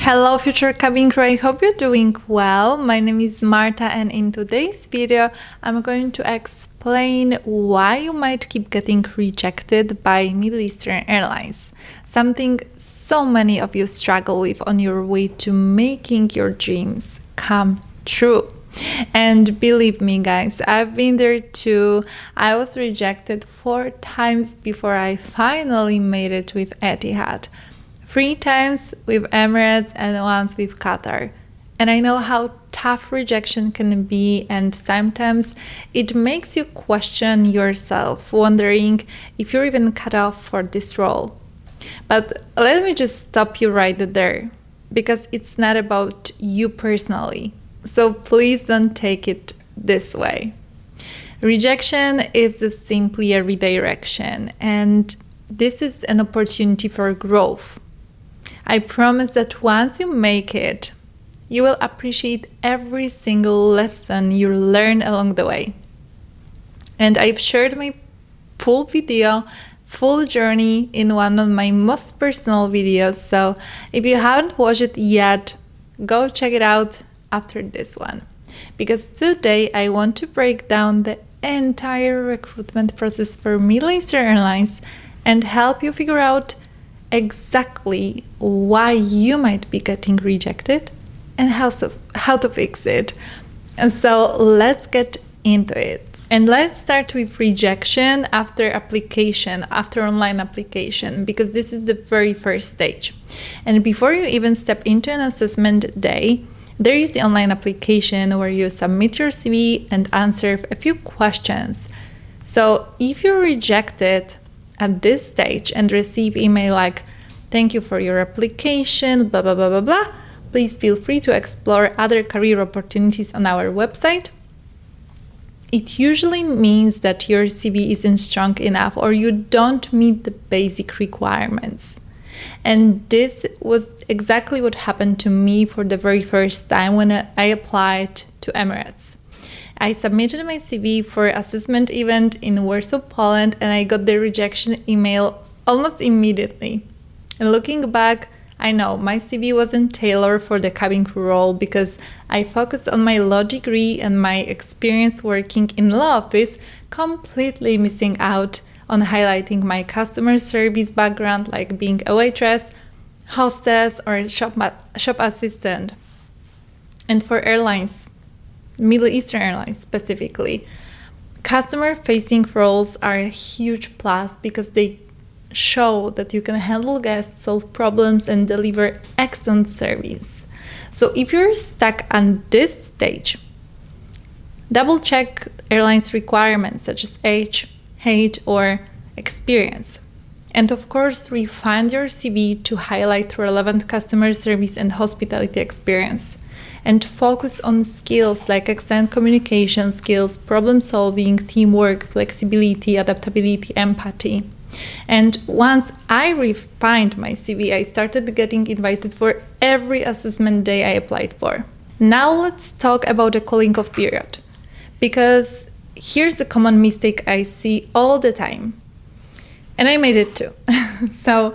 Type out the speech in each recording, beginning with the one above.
Hello future cabin crew, I hope you're doing well. My name is Marta and in today's video I'm going to explain why you might keep getting rejected by Middle Eastern Airlines. Something so many of you struggle with on your way to making your dreams come true. And believe me guys, I've been there too. I was rejected 4 times before I finally made it with Etihad. 3 times with Emirates and once with Qatar. And I know how tough rejection can be, and sometimes it makes you question yourself, wondering if you're even cut off for this role. But let me just stop you right there, because it's not about you personally. So please don't take it this way. Rejection is simply a redirection, and this is an opportunity for growth. I promise that once you make it, you will appreciate every single lesson you learn along the way. And I've shared my full video, full journey in one of my most personal videos. So if you haven't watched it yet, go check it out after this one. Because today I want to break down the entire recruitment process for Middle Eastern Airlines and help you figure out exactly why you might be getting rejected and how to fix it. And so let's get into it. And let's start with rejection after online application, because this is the very first stage. And before you even step into an assessment day, there is the online application where you submit your CV and answer a few questions. So if you're rejected at this stage and receive email like, "Thank you for your application, blah, blah, blah, blah, blah. Please feel free to explore other career opportunities on our website," it usually means that your CV isn't strong enough or you don't meet the basic requirements. And this was exactly what happened to me for the very first time when I applied to Emirates. I submitted my CV for an assessment event in Warsaw, Poland, and I got the rejection email almost immediately. And looking back, I know my CV wasn't tailored for the cabin crew role because I focused on my law degree and my experience working in law office, completely missing out on highlighting my customer service background, like being a waitress, hostess, or shop assistant. And for airlines, Middle Eastern Airlines specifically, customer-facing roles are a huge plus because they show that you can handle guests, solve problems, and deliver excellent service. So if you're stuck on this stage, double check airlines requirements such as age, height, or experience. And of course, refine your CV to highlight relevant customer service and hospitality experience. And focus on skills like excellent communication skills, problem solving, teamwork, flexibility, adaptability, empathy. And once I refined my CV, I started getting invited for every assessment day I applied for. Now let's talk about the cooling off period, because here's a common mistake I see all the time. And I made it too. So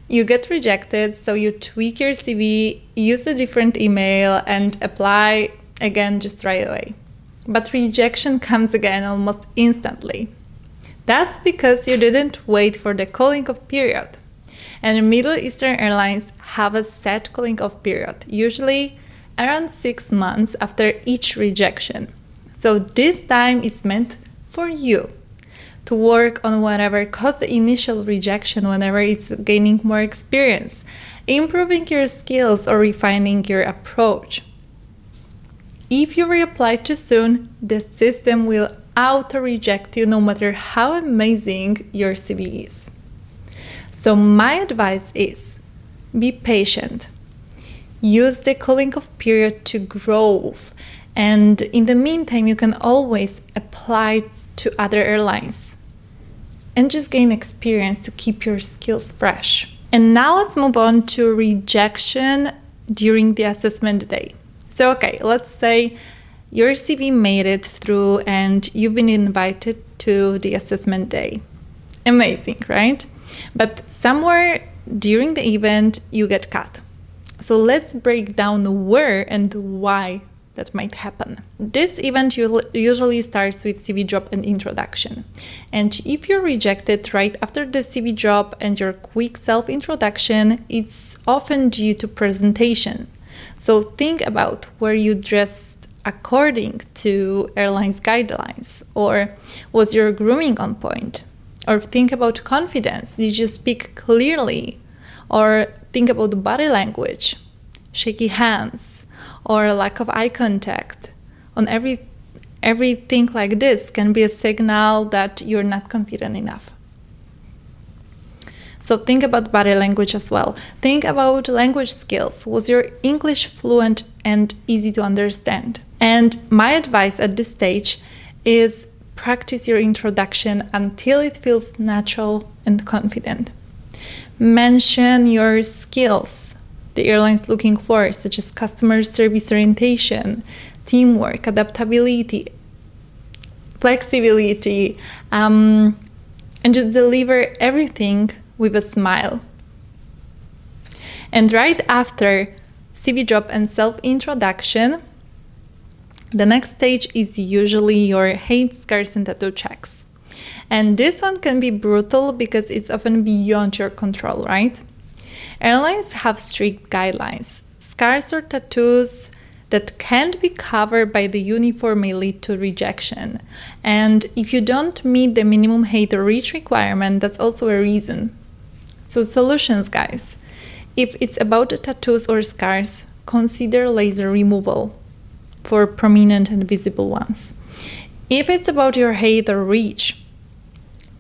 you get rejected, so you tweak your CV, use a different email, and apply again just right away. But rejection comes again almost instantly. That's because you didn't wait for the cooling off period. And Middle Eastern Airlines have a set cooling off period, usually around 6 months after each rejection. So this time is meant for you to work on whatever caused the initial rejection, whenever it's gaining more experience, improving your skills, or refining your approach. If you reapply too soon, the system will auto-reject you no matter how amazing your CV is. So my advice is, be patient. Use the cooling off period to grow, and in the meantime you can always apply to other airlines and just gain experience to keep your skills fresh. And now let's move on to rejection during the assessment day. So okay, let's say your CV made it through and you've been invited to the assessment day. Amazing, right? But somewhere during the event, you get cut. So let's break down where and why that might happen. This event usually starts with CV drop and introduction. And if you're rejected right after the CV drop and your quick self-introduction, it's often due to presentation. So think about where you dressed according to airlines guidelines, or was your grooming on point? Or think about confidence. Did you speak clearly? Or think about the body language, shaky hands, or lack of eye contact. On everything like this can be a signal that you're not confident enough. So think about body language as well. Think about language skills. Was your English fluent and easy to understand? And my advice at this stage is practice your introduction until it feels natural and confident. Mention your skills the airline's looking for, such as customer service orientation, teamwork, adaptability, flexibility, and just deliver everything with a smile. And right after CV drop and self-introduction, the next stage is usually your hate, scars, and tattoo checks. And this one can be brutal because it's often beyond your control, right? Airlines have strict guidelines. Scars or tattoos that can't be covered by the uniform may lead to rejection. And if you don't meet the minimum height or reach requirement, that's also a reason. So solutions, guys. If it's about the tattoos or scars, consider laser removal for prominent and visible ones. If it's about your height or reach,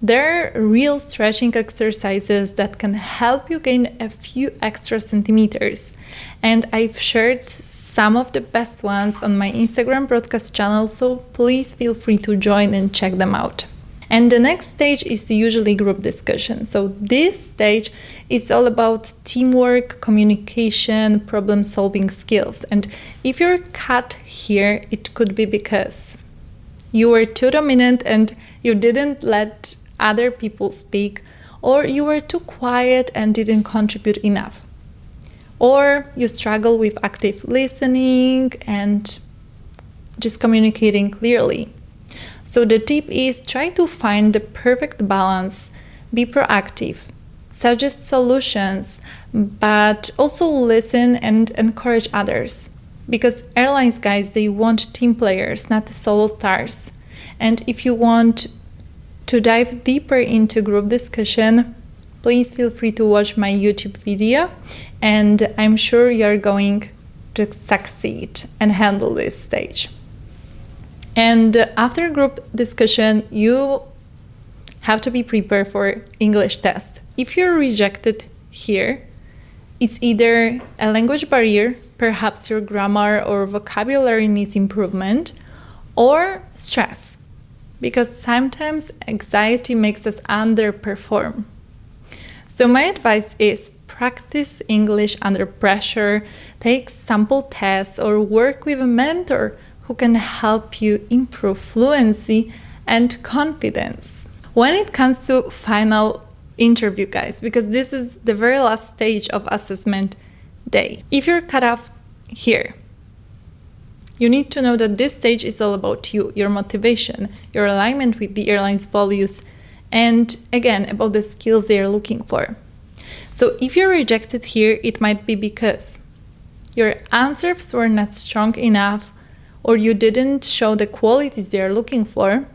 there are real stretching exercises that can help you gain a few extra centimeters. And I've shared some of the best ones on my Instagram broadcast channel, so please feel free to join and check them out. And the next stage is usually group discussion. So this stage is all about teamwork, communication, problem-solving skills. And if you're cut here, it could be because you were too dominant and you didn't let other people speak, or you were too quiet and didn't contribute enough, or you struggle with active listening and just communicating clearly. So the tip is try to find the perfect balance, be proactive, suggest solutions, but also listen and encourage others. Because airlines, guys, they want team players, not solo stars. And if you want to dive deeper into group discussion, please feel free to watch my YouTube video, and I'm sure you're going to succeed and handle this stage. And after group discussion, you have to be prepared for English test. If you're rejected here, it's either a language barrier, perhaps your grammar or vocabulary needs improvement, or stress, because sometimes anxiety makes us underperform. So my advice is practice English under pressure, take sample tests, or work with a mentor who can help you improve fluency and confidence. When it comes to final interview, guys, because this is the very last stage of assessment day, if you're cut off here, you need to know that this stage is all about you, your motivation, your alignment with the airline's values, and again, about the skills they are looking for. So if you're rejected here, it might be because your answers were not strong enough, or you didn't show the qualities they are looking for.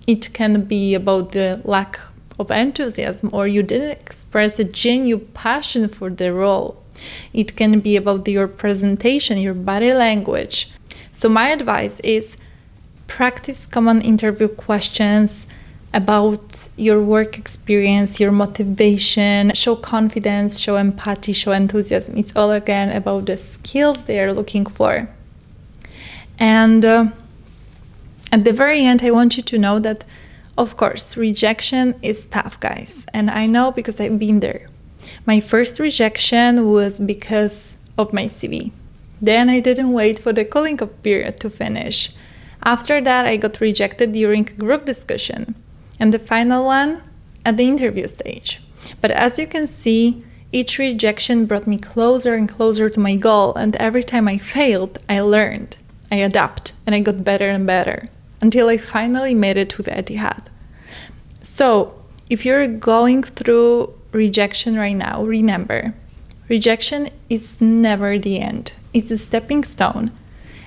It can be about the lack of enthusiasm, or you didn't express a genuine passion for the role. It can be about your presentation, your body language. So my advice is practice common interview questions about your work experience, your motivation, show confidence, show empathy, show enthusiasm. It's all again about the skills they are looking for. And at the very end, I want you to know that, of course, rejection is tough, guys. And I know because I've been there. My first rejection was because of my CV. Then I didn't wait for the cooling off period to finish. After that, I got rejected during a group discussion. And the final one at the interview stage. But as you can see, Each rejection brought me closer and closer to my goal, and every time I failed, I learned, I adapted, and I got better and better, until I finally made it with Etihad. So, if you're going through rejection right now, remember, rejection is never the end. It's a stepping stone.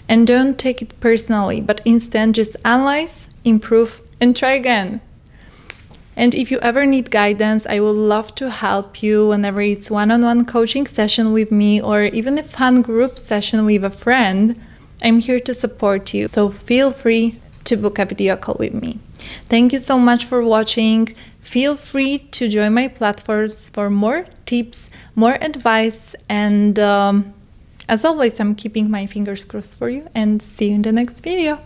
And don't take it personally, but instead just analyze, improve, and try again. And if you ever need guidance, I would love to help you whenever it's one-on-one coaching session with me or even a fun group session with a friend. I'm here to support you, so feel free to book a video call with me. Thank you so much for watching. Feel free to join my platforms for more tips, more advice, and as always, I'm keeping my fingers crossed for you, and see you in the next video.